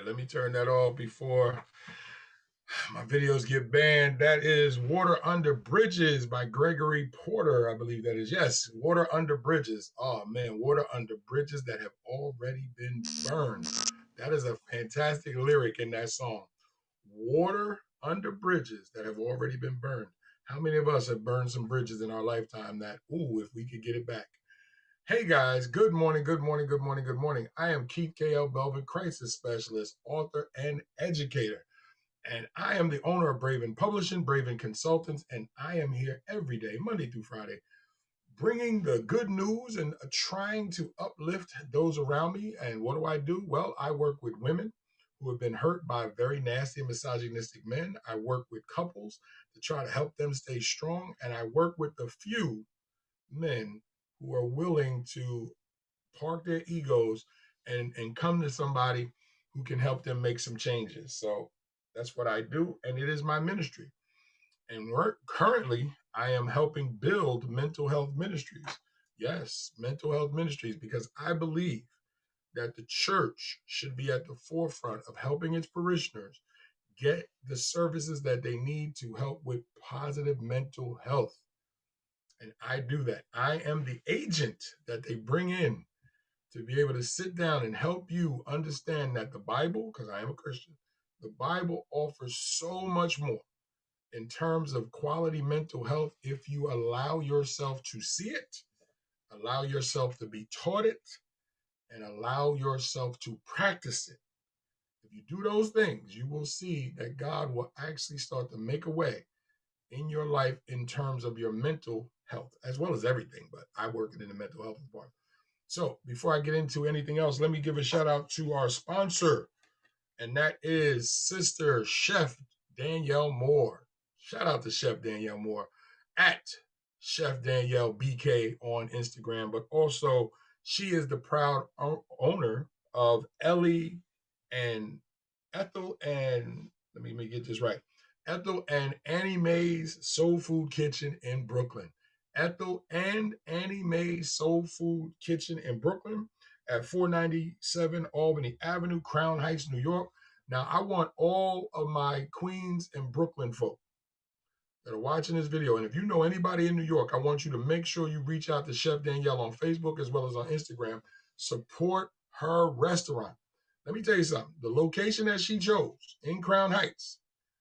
let me turn that off before my videos get banned. That is Water Under Bridges by Gregory Porter, I believe that is. Yes, Water Under Bridges. Oh man, water under bridges that have already been burned. That is a fantastic lyric in that song. Water under bridges that have already been burned. How many of us have burned some bridges in our lifetime that, ooh, if we could get it back? Hey guys, good morning, good morning, good morning, good morning. I am Keith K.L. Belvin, crisis specialist, author, and educator. And I am the owner of Braven Publishing, Braven Consultants, and I am here every day, Monday through Friday, bringing the good news and trying to uplift those around me. And what do? Well, I work with women who have been hurt by very nasty and misogynistic men. I work with couples to try to help them stay strong. And I work with the few men who are willing to park their egos and come to somebody who can help them make some changes. So that's what I do, and it is my ministry. And currently, I am helping build mental health ministries. Yes, mental health ministries, because I believe that the church should be at the forefront of helping its parishioners get the services that they need to help with positive mental health. And I do that. I am the agent that they bring in to be able to sit down and help you understand that the Bible, because I am a Christian, the Bible offers so much more in terms of quality mental health if you allow yourself to see it, allow yourself to be taught it, and allow yourself to practice it. If you do those things, you will see that God will actually start to make a way in your life in terms of your mental health, as well as everything. But I work in the mental health department. So before I get into anything else, let me give a shout out to our sponsor, and that is Sister Chef Danielle Moore. Shout out to Chef Danielle Moore at Chef Danielle BK on Instagram, but also she is the proud owner of Ellie and Ethel and let me get this right. Ethel and Annie Mae's Soul Food Kitchen in Brooklyn. Ethel and Annie Mae's Soul Food Kitchen in Brooklyn at 497 Albany Avenue, Crown Heights, New York. Now, I want all of my Queens and Brooklyn folk that are watching this video, and if you know anybody in New York, I want you to make sure you reach out to Chef Danielle on Facebook as well as on Instagram. Support her restaurant. Let me tell you something. The location that she chose in Crown Heights,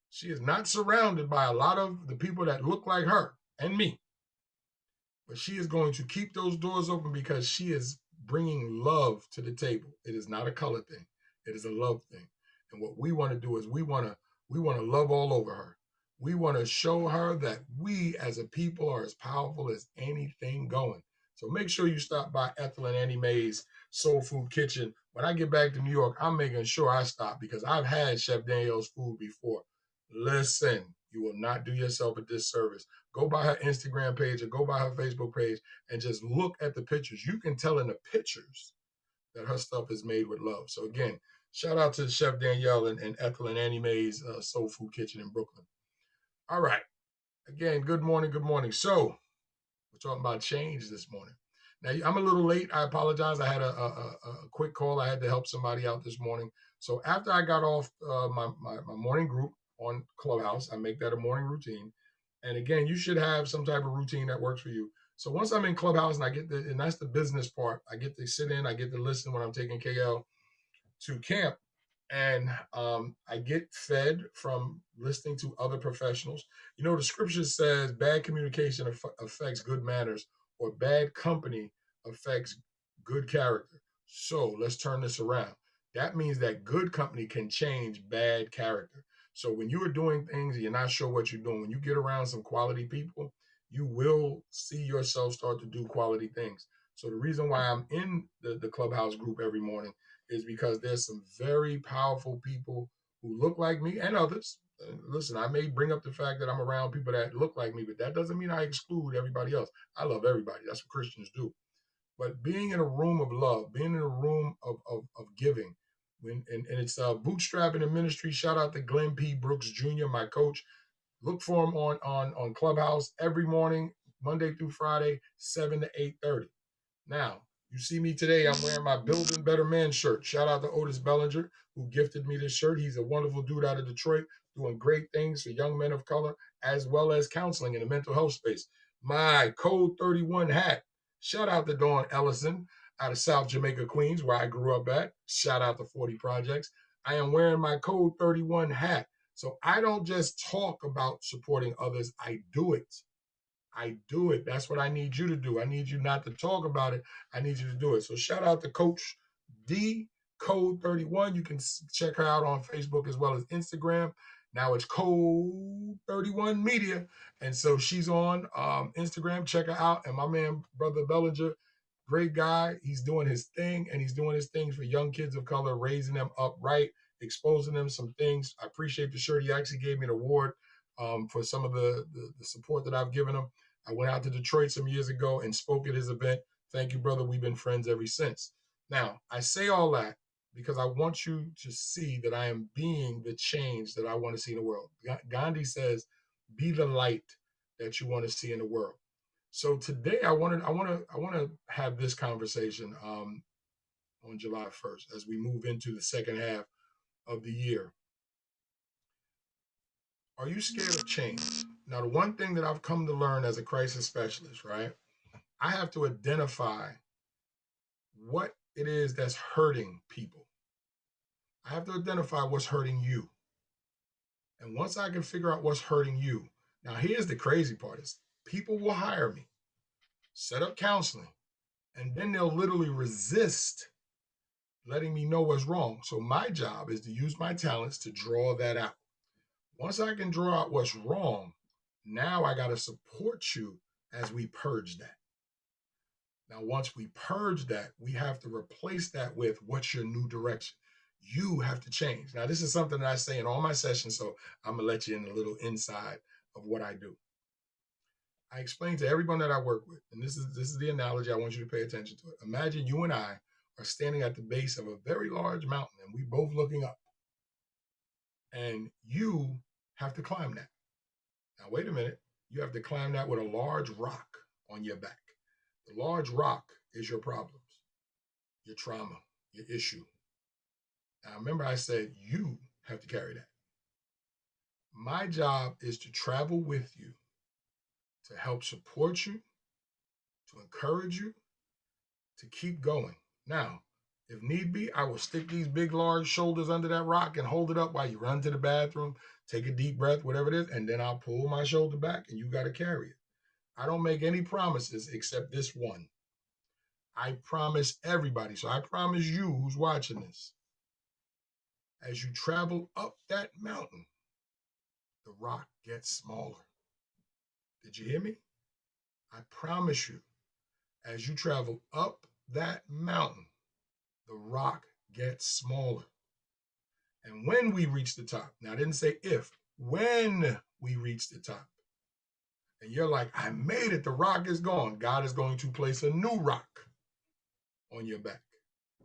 she is not surrounded by a lot of the people that look like her and me, but she is going to keep those doors open because she is bringing love to the table. It is not a color thing. It is a love thing. And what we want to do is we want to love all over her. We want to show her that we as a people are as powerful as anything going. So make sure you stop by Ethel and Annie Mae's Soul Food Kitchen. When I get back to New York, I'm making sure I stop because I've had Chef Danielle's food before. Listen, you will not do yourself a disservice. Go by her Instagram page or go by her Facebook page and just look at the pictures. You can tell in the pictures that her stuff is made with love. So again, shout out to Chef Danielle and Ethel and Annie Mae's Soul Food Kitchen in Brooklyn. All right. Again, good morning. Good morning. So we're talking about change this morning. Now, I'm a little late. I apologize. I had a quick call. I had to help somebody out this morning. So after I got off my morning group on Clubhouse, I make that a morning routine. And again, you should have some type of routine that works for you. So once I'm in Clubhouse and that's the business part, I get to sit in, I get to listen when I'm taking KL to camp. And I get fed from listening to other professionals. You know, the scripture says bad communication affects good manners, or bad company affects good character. So let's turn this around. That means that good company can change bad character. So when you are doing things and you're not sure what you're doing, when you get around some quality people, you will see yourself start to do quality things. So the reason why I'm in the Clubhouse group every morning is because there's some very powerful people who look like me and others. Listen, I may bring up the fact that I'm around people that look like me, but that doesn't mean I exclude everybody else. I love everybody. That's what Christians do. But being in a room of love, being in a room of giving, and it's bootstrapping in ministry. Shout out to Glenn P. Brooks Jr., my coach. Look for him on Clubhouse every morning, Monday through Friday, 7 to 8:30. Now, You see me today, I'm wearing my Building Better Man shirt. Shout out to Otis Bellinger, who gifted me this shirt. He's a wonderful dude out of Detroit, doing great things for young men of color, as well as counseling in the mental health space. My Code 31 hat. Shout out to Dawn Ellison out of South Jamaica, Queens, where I grew up at. Shout out to 40 Projects. I am wearing my Code 31 hat. So I don't just talk about supporting others, I do it. I do it. That's what I need you to do. I need you not to talk about it. I need you to do it. So shout out to Coach D Code 31. You can check her out on Facebook as well as Instagram. Now it's Code 31 Media. And so she's on Instagram. Check her out. And my man, Brother Bellinger, great guy. He's doing his thing, and he's doing his things for young kids of color, raising them up right, exposing them some things. I appreciate the shirt. He actually gave me an award for some of the support that I've given him. I went out to Detroit some years ago and spoke at his event. Thank you, brother. We've been friends ever since. Now, I say all that because I want you to see that I am being the change that I want to see in the world. Gandhi says, "Be the light that you want to see in the world." So today, I want to have this conversation on July 1st as we move into the second half of the year. Are you scared of change? Now, the one thing that I've come to learn as a crisis specialist, right? I have to identify what it is that's hurting people. I have to identify what's hurting you. And once I can figure out what's hurting you, now here's the crazy part is people will hire me, set up counseling, and then they'll literally resist letting me know what's wrong. So my job is to use my talents to draw that out. Once I can draw out what's wrong, now I got to support you as we purge that. Now, once we purge that, we have to replace that with what's your new direction. You have to change. Now, this is something that I say in all my sessions, so I'm going to let you in a little inside of what I do. I explain to everyone that I work with, and this is the analogy I want you to pay attention to it. Imagine you and I are standing at the base of a very large mountain, and we both looking up. And you have to climb that. Now, wait a minute. You have to climb that with a large rock on your back. The large rock is your problems, your trauma, your issue. Now, remember I said you have to carry that. My job is to travel with you, to help support you, to encourage you, to keep going. Now, if need be, I will stick these big, large shoulders under that rock and hold it up while you run to the bathroom, take a deep breath, whatever it is, and then I'll pull my shoulder back and you got to carry it. I don't make any promises except this one. I promise everybody. So I promise you who's watching this. As you travel up that mountain, the rock gets smaller. Did you hear me? I promise you, as you travel up that mountain, the rock gets smaller. And when we reach the top, now I didn't say if, when we reach the top, and you're like, I made it, the rock is gone. God is going to place a new rock on your back.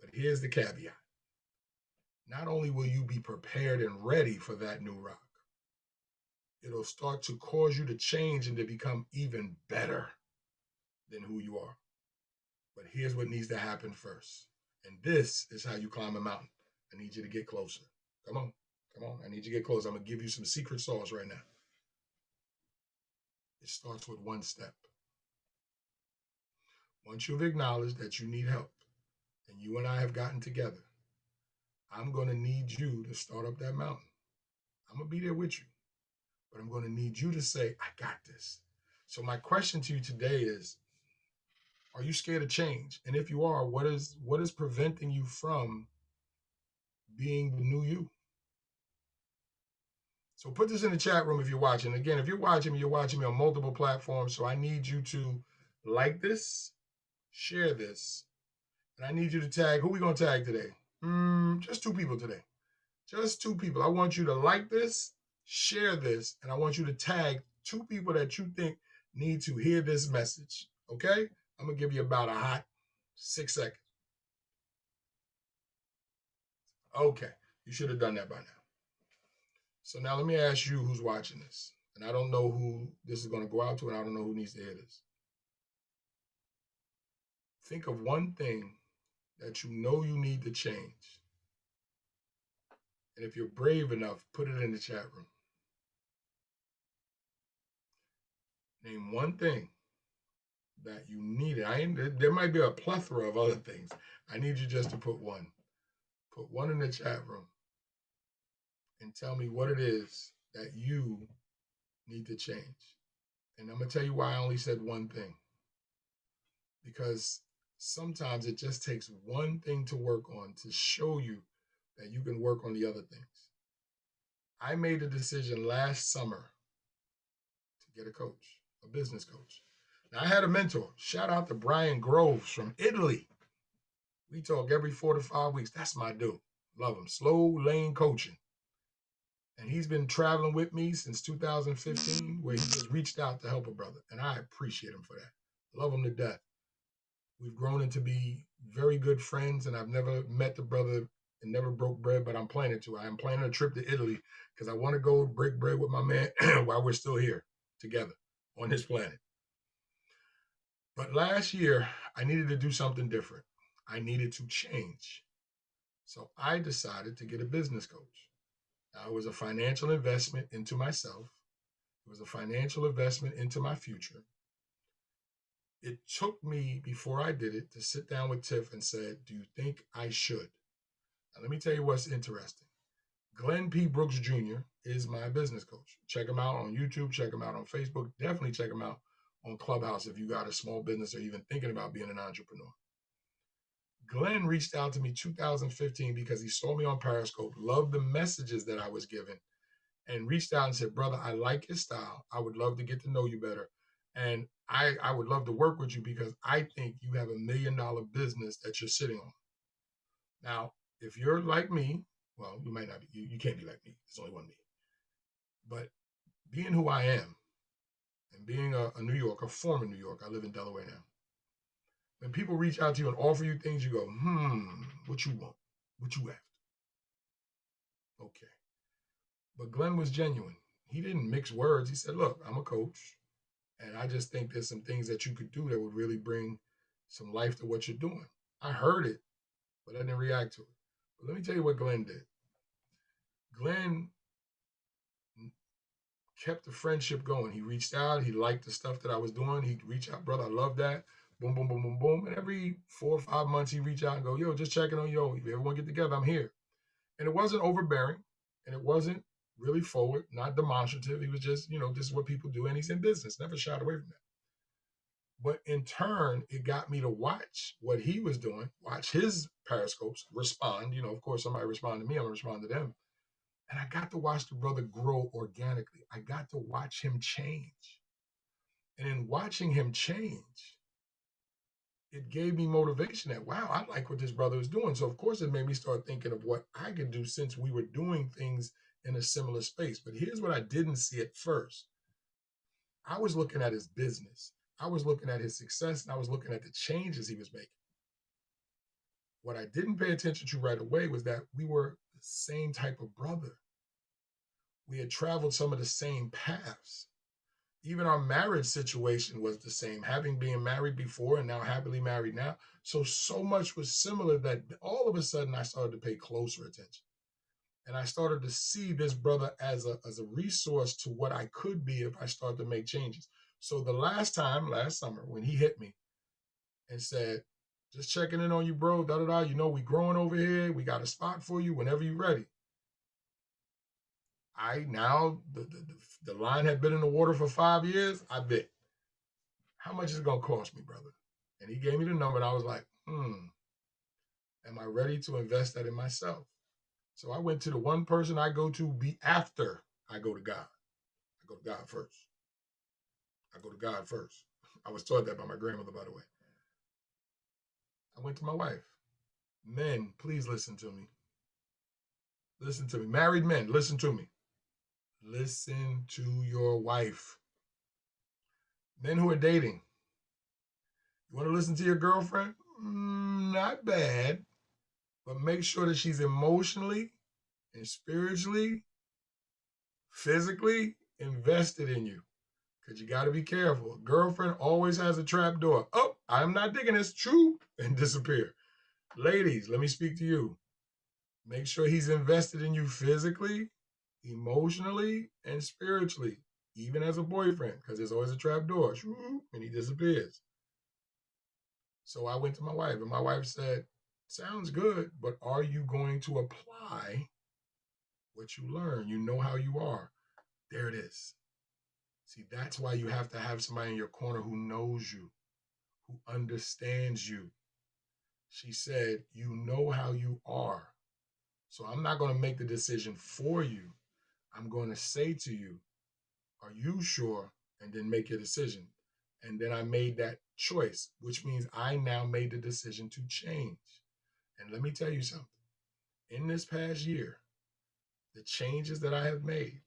But here's the caveat. Not only will you be prepared and ready for that new rock, it'll start to cause you to change and to become even better than who you are. But here's what needs to happen first. And this is how you climb a mountain. I need you to get closer. Come on. I need you to get close. I'm going to give you some secret sauce right now. It starts with one step. Once you've acknowledged that you need help and you and I have gotten together, I'm going to need you to start up that mountain. I'm going to be there with you, but I'm going to need you to say, I got this. So my question to you today is, are you scared of change? And if you are, what is preventing you from being the new you? So put this in the chat room if you're watching. Again, if you're watching me on multiple platforms. So I need you to like this, share this, and I need you to tag. Who are we going to tag today? Just 2 people today. Just 2 people. I want you to like this, share this, and I want you to tag 2 people that you think need to hear this message. Okay? I'm going to give you about a hot 6 seconds. Okay. You should have done that by now. So now let me ask you who's watching this. And I don't know who this is going to go out to, and I don't know who needs to hear this. Think of one thing that you know you need to change. And if you're brave enough, put it in the chat room. Name one thing that you need. There might be a plethora of other things. I need you just to put one. Put one in the chat room and tell me what it is that you need to change. And I'm going to tell you why I only said one thing. Because sometimes it just takes one thing to work on to show you that you can work on the other things. I made a decision last summer to get a coach, a business coach. Now, I had a mentor. Shout out to Brian Groves from Italy. We talk every 4 to 5 weeks. That's my dude. Love him. Slow lane coaching. And he's been traveling with me since 2015, where he just reached out to help a brother. And I appreciate him for that. Love him to death. We've grown into be very good friends, and I've never met the brother and never broke bread, but I'm planning to. I am planning a trip to Italy because I want to go break bread with my man while we're still here together on this planet. But last year, I needed to do something different. I needed to change. So I decided to get a business coach. Now, it was a financial investment into myself. It was a financial investment into my future. It took me, before I did it, to sit down with Tiff and said, do you think I should? Now, let me tell you what's interesting. Glenn P. Brooks Jr. is my business coach. Check him out on YouTube. Check him out on Facebook. Definitely check him out on Clubhouse if you got a small business or even thinking about being an entrepreneur. Glenn reached out to me 2015 because he saw me on Periscope, loved the messages that I was giving, and reached out and said, brother, I like your style. I would love to get to know you better. And I would love to work with you because I think you have $1 million business that you're sitting on. Now, if you're like me, well, you might not be, you can't be like me. There's only one me. But being who I am and being a New Yorker, former New Yorker, I live in Delaware now. When people reach out to you and offer you things, you go, what you want? What you after? Okay. But Glenn was genuine. He didn't mix words. He said, look, I'm a coach. And I just think there's some things that you could do that would really bring some life to what you're doing. I heard it, but I didn't react to it. But let me tell you what Glenn did. Glenn kept the friendship going. He reached out. He liked the stuff that I was doing. He'd reach out, brother, I love that. Boom, boom, boom, boom, boom. And every 4 or 5 months, he'd reach out and go, yo, just checking on you. If everyone get together, I'm here. And it wasn't overbearing. And it wasn't really forward, not demonstrative. He was just, this is what people do. And he's in business. Never shied away from that. But in turn, it got me to watch what he was doing, watch his periscopes, respond. Of course, somebody responded to me, I'm going to respond to them. And I got to watch the brother grow organically. I got to watch him change. And in watching him change, it gave me motivation that, wow, I like what this brother is doing. So, of course, it made me start thinking of what I could do since we were doing things in a similar space. But here's what I didn't see at first. I was looking at his business. I was looking at his success, and I was looking at the changes he was making. What I didn't pay attention to right away was that we were the same type of brother. We had traveled some of the same paths. Even our marriage situation was the same, having been married before and now happily married now. So much was similar that all of a sudden I started to pay closer attention. And I started to see this brother as a resource to what I could be if I started to make changes. So the last summer, when he hit me and said, just checking in on you, bro, we growing over here. We got a spot for you whenever you're ready. The line had been in the water for 5 years. I bet. How much is it going to cost me, brother? And he gave me the number, and I was like, am I ready to invest that in myself? So I went to the one person I go to after I go to God. I go to God first. I was taught that by my grandmother, by the way. I went to my wife. Men, please listen to me. Listen to me. Married men, listen to me. Listen to your wife. Men who are dating. You want to listen to your girlfriend? Not bad. But make sure that she's emotionally and spiritually, physically invested in you. Because you got to be careful. A girlfriend always has a trap door. Oh, I'm not digging this, true, and disappear. Ladies, let me speak to you. Make sure he's invested in you physically, emotionally, and spiritually, even as a boyfriend, because there's always a trap door, and he disappears. So I went to my wife, and my wife said, sounds good, but are you going to apply what you learn? You know how you are. There it is. See, that's why you have to have somebody in your corner who knows you, who understands you. She said, you know how you are. So I'm not going to make the decision for you. I'm going to say to you, are you sure? And then make your decision. And then I made that choice, which means I now made the decision to change. And let me tell you something. In this past year, the changes that I have made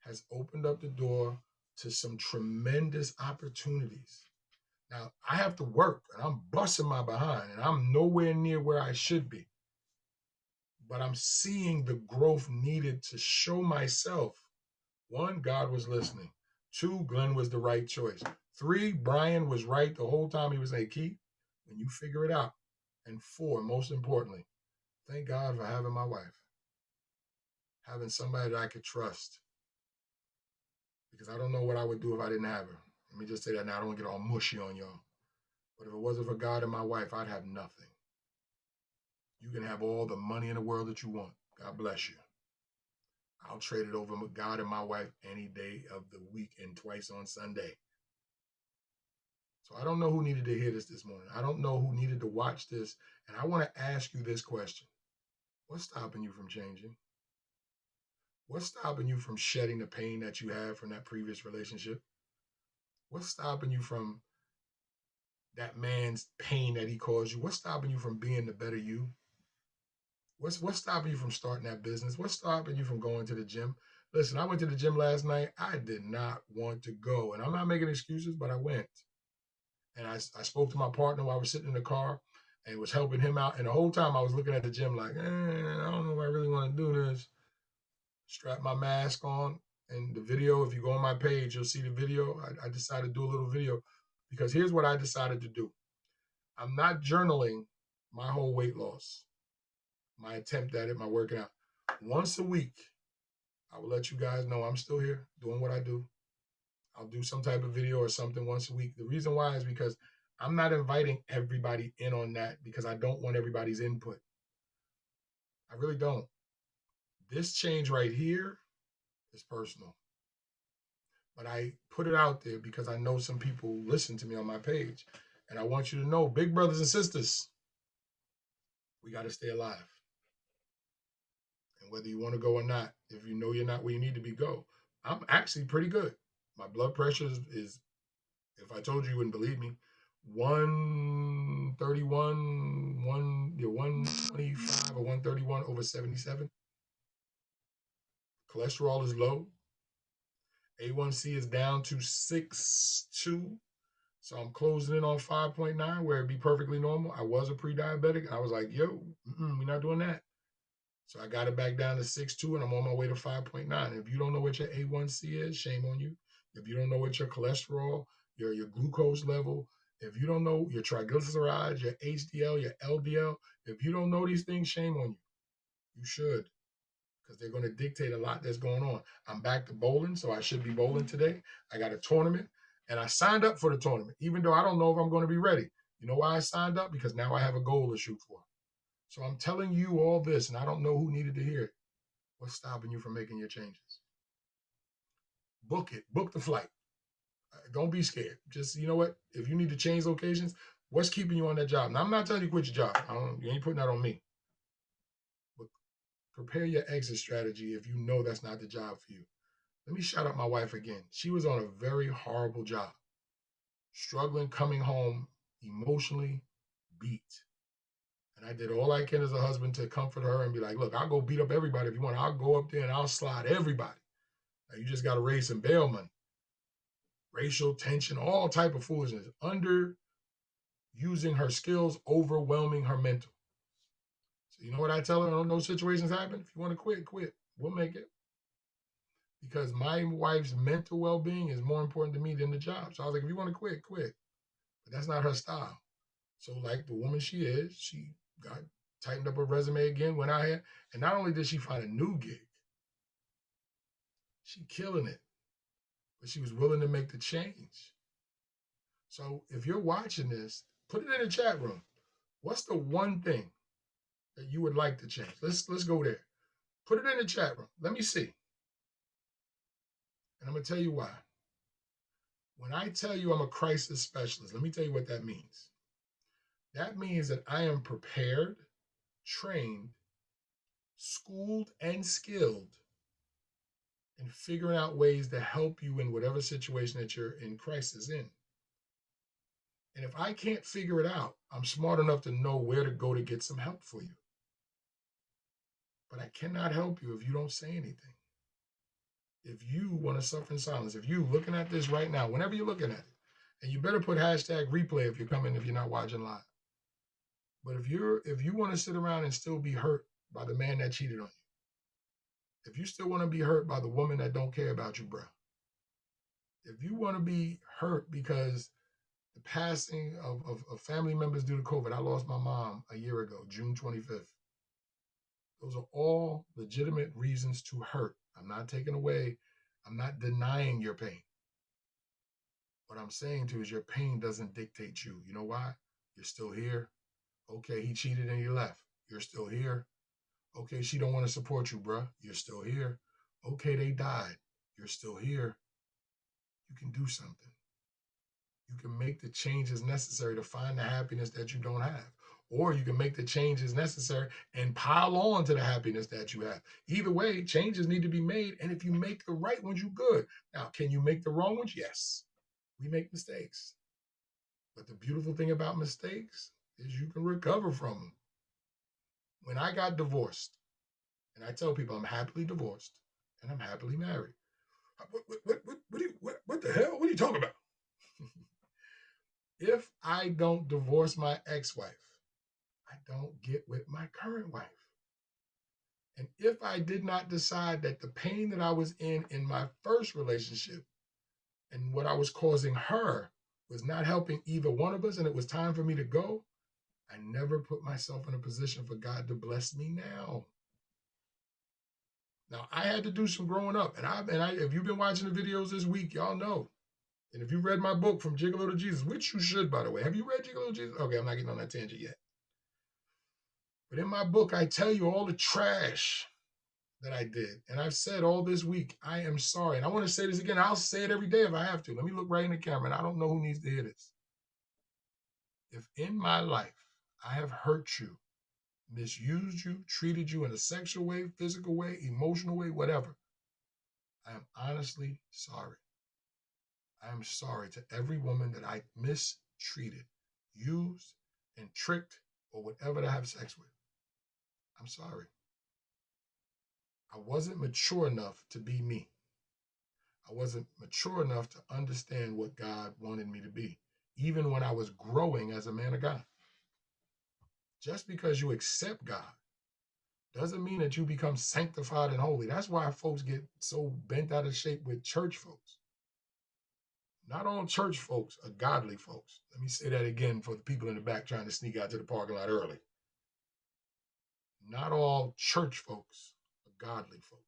has opened up the door to some tremendous opportunities. Now, I have to work and I'm busting my behind and I'm nowhere near where I should be. But I'm seeing the growth needed to show myself. One, God was listening. Two, Glenn was the right choice. Three, Brian was right the whole time. He was like, Keith, when you figure it out. And four, most importantly, thank God for having my wife, having somebody that I could trust. Because I don't know what I would do if I didn't have her. Let me just say that now. I don't want to get all mushy on y'all. But if it wasn't for God and my wife, I'd have nothing. You can have all the money in the world that you want. God bless you. I'll trade it over with God and my wife any day of the week and twice on Sunday. So I don't know who needed to hear this morning. I don't know who needed to watch this. And I want to ask you this question. What's stopping you from changing? What's stopping you from shedding the pain that you had from that previous relationship? What's stopping you from that man's pain that he caused you? What's stopping you from being the better you? What's stopping you from starting that business? What's stopping you from going to the gym? Listen, I went to the gym last night. I did not want to go. And I'm not making excuses, but I went. And I spoke to my partner while I was sitting in the car and was helping him out. And the whole time I was looking at the gym like, I don't know if I really want to do this. Strap my mask on. And the video, if you go on my page, you'll see the video. I decided to do a little video because here's what I decided to do. I'm not journaling my whole weight loss, my attempt at it, my working out. Once a week, I will let you guys know I'm still here doing what I do. I'll do some type of video or something once a week. The reason why is because I'm not inviting everybody in on that because I don't want everybody's input. I really don't. This change right here is personal. But I put it out there because I know some people listen to me on my page. And I want you to know, big brothers and sisters, we got to stay alive. And whether you want to go or not, if you know you're not where you need to be, go. I'm actually pretty good. My blood pressure is if I told you, you wouldn't believe me, 131, 125 or 131 over 77. Cholesterol is low. A1C is down to 6.2. So I'm closing in on 5.9 where it'd be perfectly normal. I was a pre-diabetic. I was like, yo, we're not doing that. So I got it back down to 6.2 and I'm on my way to 5.9. If you don't know what your A1C is, shame on you. If you don't know what your cholesterol, your glucose level, if you don't know your triglycerides, your HDL, your LDL, if you don't know these things, shame on you. You should, because they're going to dictate a lot that's going on. I'm back to bowling, so I should be bowling today. I got a tournament, and I signed up for the tournament, even though I don't know if I'm going to be ready. You know why I signed up? Because now I have a goal to shoot for. So I'm telling you all this, and I don't know who needed to hear it. What's stopping you from making your changes? Book it. Book the flight. Don't be scared. Just, you know what? If you need to change locations, what's keeping you on that job? Now, I'm not telling you to quit your job. You ain't putting that on me. But prepare your exit strategy if you know that's not the job for you. Let me shout out my wife again. She was on a very horrible job, struggling coming home emotionally beat. And I did all I can as a husband to comfort her and be like, look, I'll go beat up everybody if you want. I'll go up there and I'll slide everybody. Now, you just got to raise some bail money. Racial tension, all type of foolishness. Under using her skills, overwhelming her mental. So you know what I tell her when those situations happen? If you want to quit, quit. We'll make it. Because my wife's mental well-being is more important to me than the job. So I was like, if you want to quit, quit. But that's not her style. So like the woman she is, she got tightened up her resume again, went out here, and not only did she find a new gig, she killing it, but she was willing to make the change. So if you're watching this, put it in the chat room. What's the one thing that you would like to change? Let's go there. Put it in the chat room. Let me see. And I'm gonna tell you why. When I tell you I'm a crisis specialist, let me tell you what that means. That means that I am prepared, trained, schooled, and skilled in figuring out ways to help you in whatever situation that you're in crisis in. And if I can't figure it out, I'm smart enough to know where to go to get some help for you. But I cannot help you if you don't say anything. If you want to suffer in silence, if you looking at this right now, whenever you're looking at it, and you better put hashtag replay if you're coming, if you're not watching live. But if you want to sit around and still be hurt by the man that cheated on you, if you still want to be hurt by the woman that don't care about you, bro, if you want to be hurt because the passing of family members due to COVID, I lost my mom a year ago, June 25th. Those are all legitimate reasons to hurt. I'm not taking away, I'm not denying your pain. What I'm saying to you is your pain doesn't dictate you. You know why? You're still here. Okay, he cheated and he left. You're still here. Okay, she don't want to support you, bruh. You're still here. Okay, they died. You're still here. You can do something. You can make the changes necessary to find the happiness that you don't have. Or you can make the changes necessary and pile on to the happiness that you have. Either way, changes need to be made. And if you make the right ones, you're good. Now, can you make the wrong ones? Yes. We make mistakes. But the beautiful thing about mistakes is you can recover from them. When I got divorced, and I tell people I'm happily divorced and I'm happily married. What the hell? What are you talking about? If I don't divorce my ex-wife, I don't get with my current wife. And if I did not decide that the pain that I was in my first relationship and what I was causing her was not helping either one of us and it was time for me to go, I never put myself in a position for God to bless me now. Now, I had to do some growing up. And I if you've been watching the videos this week, y'all know. And if you read my book, From Gigolo to Jesus, which you should, by the way. Have you read Gigolo to Jesus? Okay, I'm not getting on that tangent yet. But in my book, I tell you all the trash that I did. And I've said all this week, I am sorry. And I want to say this again. I'll say it every day if I have to. Let me look right in the camera. And I don't know who needs to hear this. If in my life I have hurt you, misused you, treated you in a sexual way, physical way, emotional way, whatever, I am honestly sorry. I am sorry to every woman that I mistreated, used, and tricked, or whatever to have sex with. I'm sorry. I wasn't mature enough to be me. I wasn't mature enough to understand what God wanted me to be, even when I was growing as a man of God. Just because you accept God doesn't mean that you become sanctified and holy. That's why folks get so bent out of shape with church folks. Not all church folks are godly folks. Let me say that again for the people in the back trying to sneak out to the parking lot early. Not all church folks are godly folks.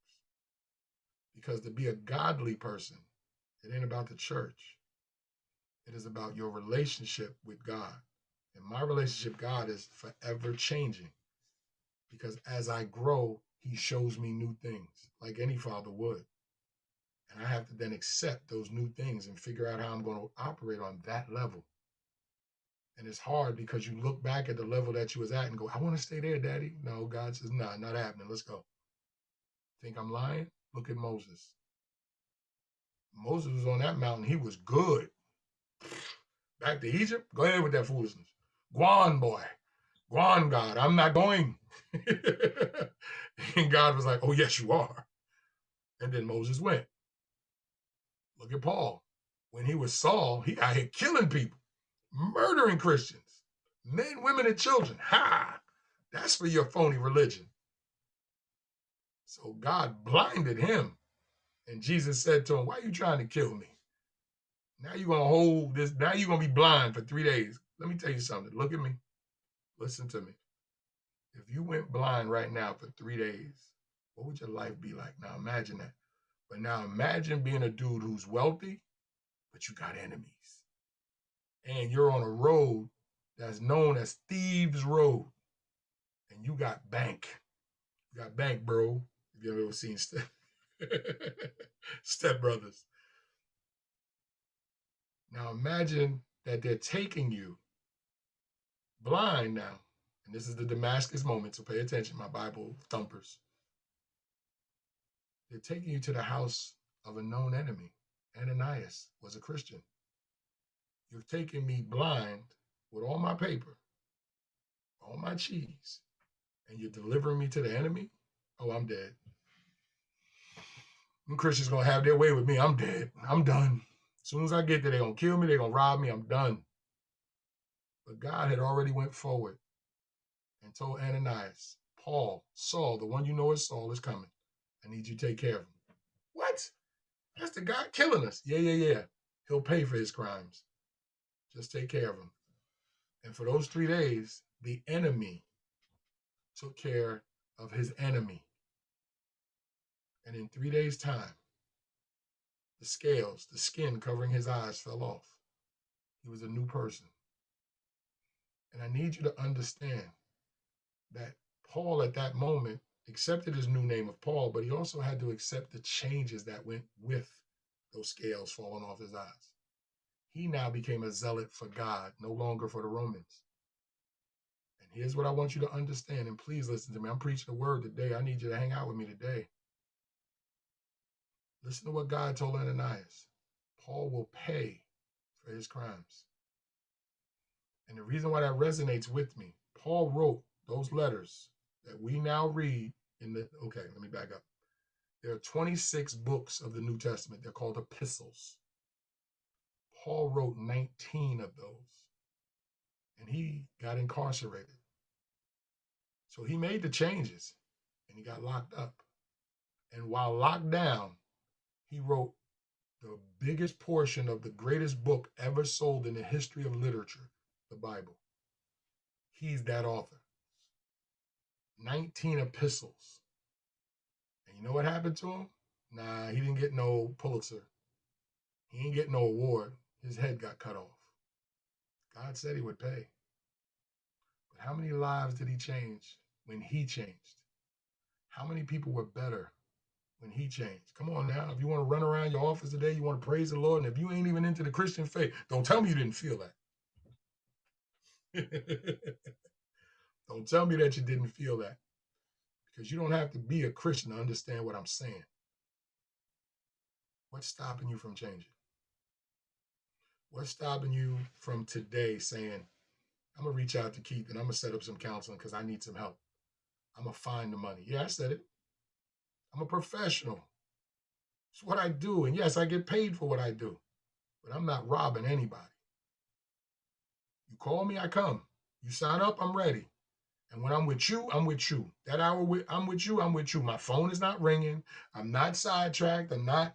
Because to be a godly person, it ain't about the church. It is about your relationship with God. And my relationship with God is forever changing. Because as I grow, he shows me new things, like any father would. And I have to then accept those new things and figure out how I'm going to operate on that level. And it's hard because you look back at the level that you was at and go, I want to stay there, Daddy. No, God says, nah, not happening. Let's go. Think I'm lying? Look at Moses. Moses was on that mountain. He was good. Back to Egypt? Go ahead with that foolishness. Guan, boy. Guan, God, I'm not going. And God was like, oh, yes, you are. And then Moses went. Look at Paul. When he was Saul, he out here killing people, murdering Christians, men, women, and children. Ha! That's for your phony religion. So God blinded him. And Jesus said to him, why are you trying to kill me? Now you're going to hold this. Now you're going to be blind for 3 days. Let me tell you something. Look at me. Listen to me. If you went blind right now for 3 days, what would your life be like? Now imagine that. But now imagine being a dude who's wealthy, but you got enemies. And you're on a road that's known as Thieves Road. And you got bank. You got bank, bro. If you've ever seen Step Brothers. Now imagine that they're taking you blind now. And this is the Damascus moment, so pay attention, my Bible thumpers. They're taking you to the house of a known enemy. Ananias was a Christian. You're taking me blind with all my paper, all my cheese, and you're delivering me to the enemy? Oh, I'm dead. Them Christians going to have their way with me. I'm dead. I'm done. As soon as I get there, they're going to kill me. They're going to rob me. I'm done. But God had already went forward and told Ananias, Paul, Saul, the one you know as Saul, is coming. I need you to take care of him. What? That's the guy killing us. Yeah. He'll pay for his crimes. Just take care of him. And for those 3 days, the enemy took care of his enemy. And in 3 days' time, the scales, the skin covering his eyes fell off. He was a new person. And I need you to understand that Paul at that moment accepted his new name of Paul, but he also had to accept the changes that went with those scales falling off his eyes. He now became a zealot for God, no longer for the Romans. And here's what I want you to understand, and please listen to me. I'm preaching the word today. I need you to hang out with me today. Listen to what God told Ananias. Paul will pay for his crimes. And the reason why that resonates with me, Paul wrote those letters that we now read in the, okay, let me back up. There are 26 books of the New Testament. They're called epistles. Paul wrote 19 of those, and he got incarcerated. So he made the changes, and he got locked up. And while locked down, he wrote the biggest portion of the greatest book ever sold in the history of literature, the Bible. He's that author. 19 epistles. And you know what happened to him? Nah, he didn't get no Pulitzer. He didn't get no award. His head got cut off. God said he would pay. But how many lives did he change when he changed? How many people were better when he changed? Come on now. If you want to run around your office today, you want to praise the Lord, and if you ain't even into the Christian faith, don't tell me you didn't feel that. Don't tell me that you didn't feel that. Because you don't have to be a Christian to understand what I'm saying. What's stopping you from changing? What's stopping you from today saying, I'm going to reach out to Keith and I'm going to set up some counseling because I need some help. I'm going to find the money. Yeah, I said it. I'm a professional. It's what I do. And yes, I get paid for what I do. But I'm not robbing anybody. You call me, I come. You sign up, I'm ready. And when I'm with you, I'm with you. That hour I'm with you, I'm with you. My phone is not ringing. I'm not sidetracked. I'm not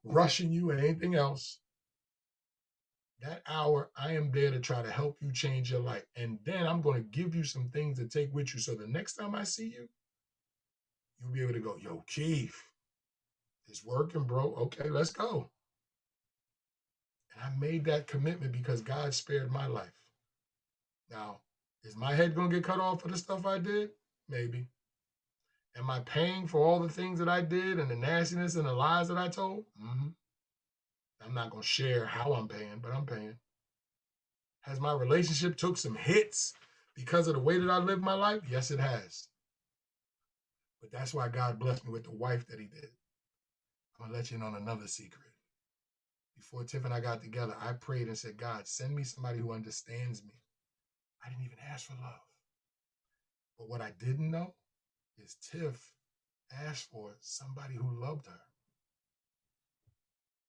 rushing you and anything else. That hour, I am there to try to help you change your life. And then I'm going to give you some things to take with you. So the next time I see you, you'll be able to go, yo, Keith, it's working, bro. Okay, let's go. And I made that commitment because God spared my life. Now, is my head going to get cut off for the stuff I did? Maybe. Am I paying for all the things that I did and the nastiness and the lies that I told? Mm-hmm. I'm not going to share how I'm paying, but I'm paying. Has my relationship took some hits because of the way that I lived my life? Yes, it has. But that's why God blessed me with the wife that he did. I'm going to let you in on another secret. Before Tiff and I got together, I prayed and said, God, send me somebody who understands me. I didn't even ask for love. But what I didn't know is Tiff asked for somebody who loved her.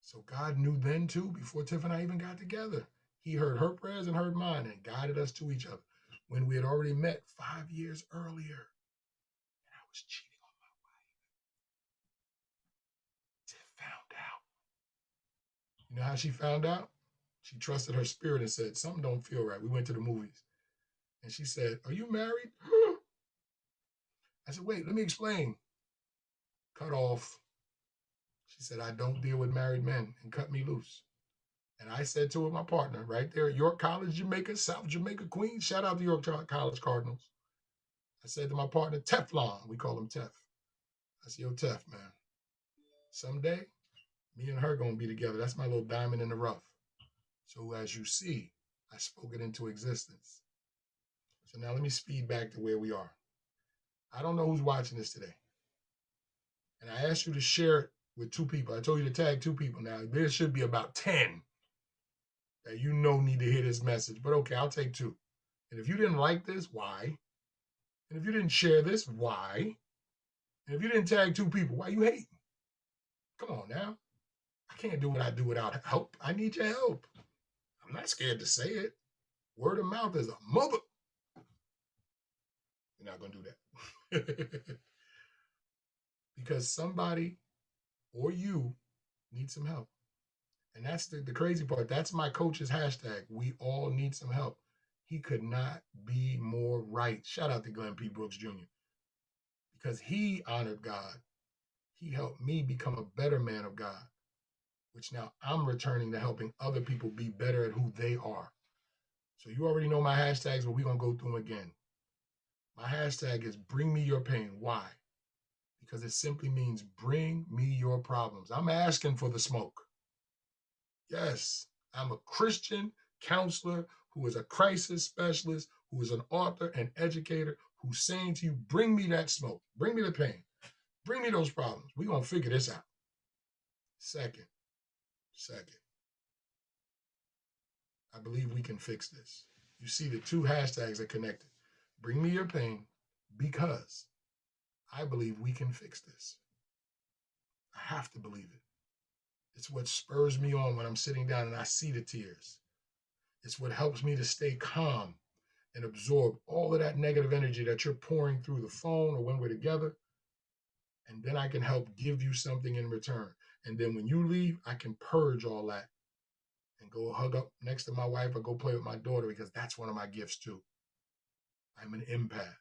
So God knew then too, before Tiff and I even got together. He heard her prayers and heard mine and guided us to each other when we had already met 5 years earlier. And I was cheating on my wife. Tiff found out. You know how she found out? She trusted her spirit and said, something don't feel right. We went to the movies. And she said, are you married? I said, wait, let me explain. Cut off. She said, I don't deal with married men, and cut me loose. And I said to her, my partner, right there at York College, Jamaica, South Jamaica, Queens. Shout out to York College Cardinals. I said to my partner, Teflon, we call him Tef. I said, yo, Tef, man, someday me and her gonna be together. That's my little diamond in the rough. So as you see, I spoke it into existence. So now let me speed back to where we are. I don't know who's watching this today. And I asked you to share it with 2 people. I told you to tag 2 people. Now, there should be about 10 that you know need to hear this message. But okay, I'll take 2. And if you didn't like this, why? And if you didn't share this, why? And if you didn't tag 2 people, why you hating? Come on now. I can't do what I do without help. I need your help. I'm not scared to say it. Word of mouth is a mother. You're not going to do that. Because somebody or you need some help. And that's the crazy part. That's my coach's hashtag. We all need some help. He could not be more right. Shout out to Glenn P. Brooks Jr. Because he honored God. He helped me become a better man of God, which now I'm returning to helping other people be better at who they are. So you already know my hashtags, but we're going to go through them again. My hashtag is bring me your pain. Why? Because it simply means bring me your problems. I'm asking for the smoke. Yes, I'm a Christian counselor who is a crisis specialist, who is an author and educator, who's saying to you, bring me that smoke, bring me the pain, bring me those problems. We're going to figure this out. Second, I believe we can fix this. You see the 2 hashtags are connected. Bring me your pain because I believe we can fix this. I have to believe it. It's what spurs me on when I'm sitting down and I see the tears. It's what helps me to stay calm and absorb all of that negative energy that you're pouring through the phone or when we're together. And then I can help give you something in return. And then when you leave, I can purge all that and go hug up next to my wife or go play with my daughter, because that's one of my gifts too. I'm an empath,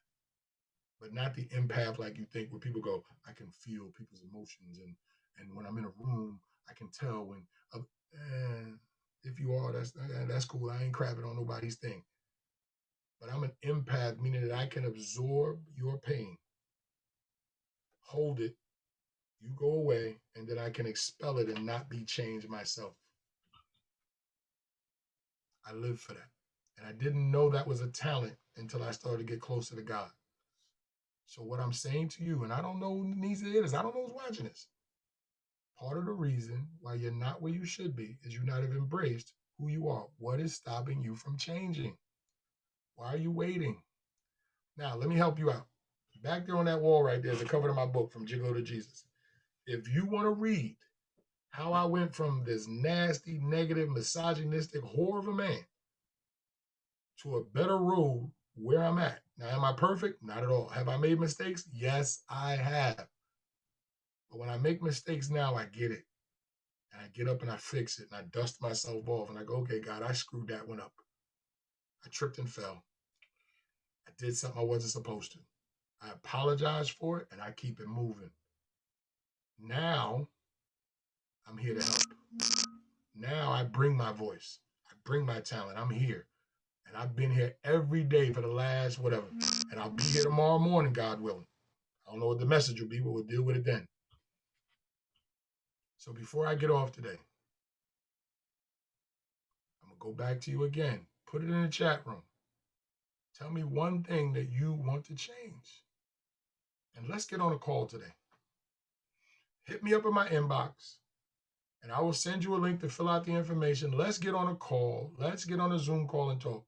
but not the empath like you think, where people go, I can feel people's emotions. And when I'm in a room, I can tell when, if you are, that's cool. I ain't crapping on nobody's thing. But I'm an empath, meaning that I can absorb your pain, hold it, you go away, and then I can expel it and not be changed myself. I live for that. And I didn't know that was a talent until I started to get closer to God. So what I'm saying to you, and I don't know who needs to hear this, I don't know who's watching this. Part of the reason why you're not where you should be is you not have embraced who you are. What is stopping you from changing? Why are you waiting? Now, let me help you out. Back there on that wall right there is a cover to my book, From Gigolo to Jesus. If you want to read how I went from this nasty, negative, misogynistic whore of a man to a better road where I'm at. Now, am I perfect? Not at all. Have I made mistakes? Yes, I have. But when I make mistakes now, I get it. And I get up and I fix it and I dust myself off and I go, okay, God, I screwed that one up. I tripped and fell. I did something I wasn't supposed to. I apologize for it and I keep it moving. Now, I'm here to help. Now I bring my voice. I bring my talent. I'm here. And I've been here every day for the last whatever. And I'll be here tomorrow morning, God willing. I don't know what the message will be, but we'll deal with it then. So before I get off today, I'm going to go back to you again. Put it in the chat room. Tell me one thing that you want to change. And let's get on a call today. Hit me up in my inbox, and I will send you a link to fill out the information. Let's get on a call. Let's get on a Zoom call and talk.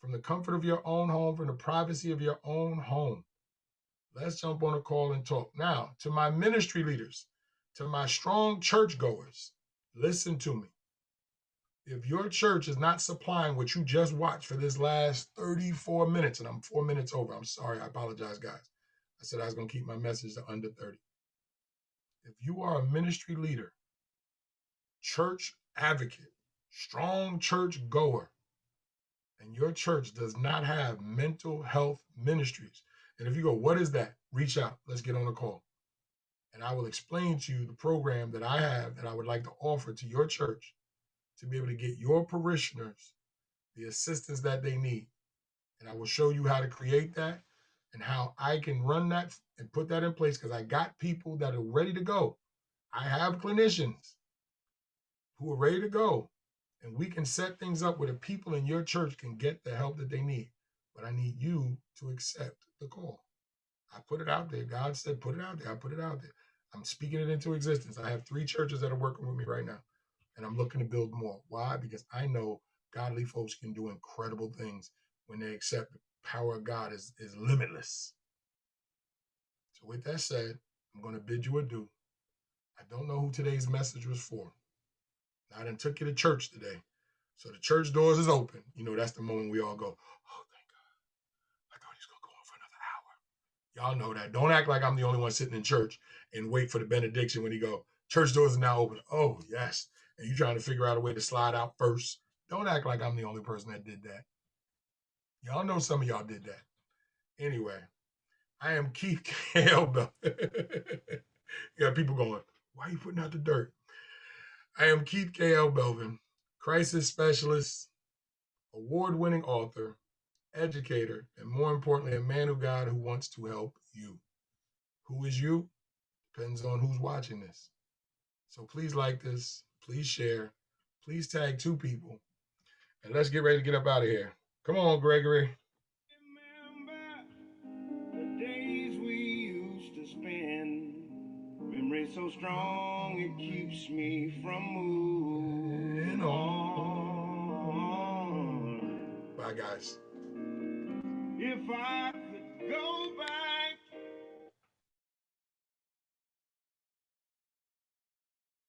From the comfort of your own home, from the privacy of your own home. Let's jump on a call and talk. Now, to my ministry leaders, to my strong churchgoers, listen to me. If your church is not supplying what you just watched for this last 34 minutes, and I'm 4 minutes over, I'm sorry, I apologize, guys. I said I was going to keep my message to under 30. If you are a ministry leader, church advocate, strong church goer, and your church does not have mental health ministries, and if you go, what is that? Reach out. Let's get on a call. And I will explain to you the program that I have that I would like to offer to your church to be able to get your parishioners the assistance that they need. And I will show you how to create that and how I can run that and put that in place, because I got people that are ready to go. I have clinicians who are ready to go, and we can set things up where the people in your church can get the help that they need. But I need you to accept the call. I put it out there. God said, put it out there. I put it out there. I'm speaking it into existence. I have 3 churches that are working with me right now, and I'm looking to build more. Why? Because I know godly folks can do incredible things when they accept the power of God is limitless. So with that said, I'm going to bid you adieu. I don't know who today's message was for. I done took you to church today. So the church doors is open. You know, that's the moment we all go, oh, thank God. I thought he was going to go on for another hour. Y'all know that. Don't act like I'm the only one sitting in church and wait for the benediction when he go, church doors are now open. Oh, yes. And you trying to figure out a way to slide out first. Don't act like I'm the only person that did that. Y'all know some of y'all did that. Anyway, I am Keith K.L. You got people going, why are you putting out the dirt? I am Keith K.L. Belvin, crisis specialist, award-winning author, educator, and more importantly, a man of God who wants to help you. Who is you? Depends on who's watching this. So please like this, please share, please tag 2 people, and let's get ready to get up out of here. Come on, Gregory. Remember the days we used to spend. Memory so strong it keeps me from moving on. Bye, guys. If I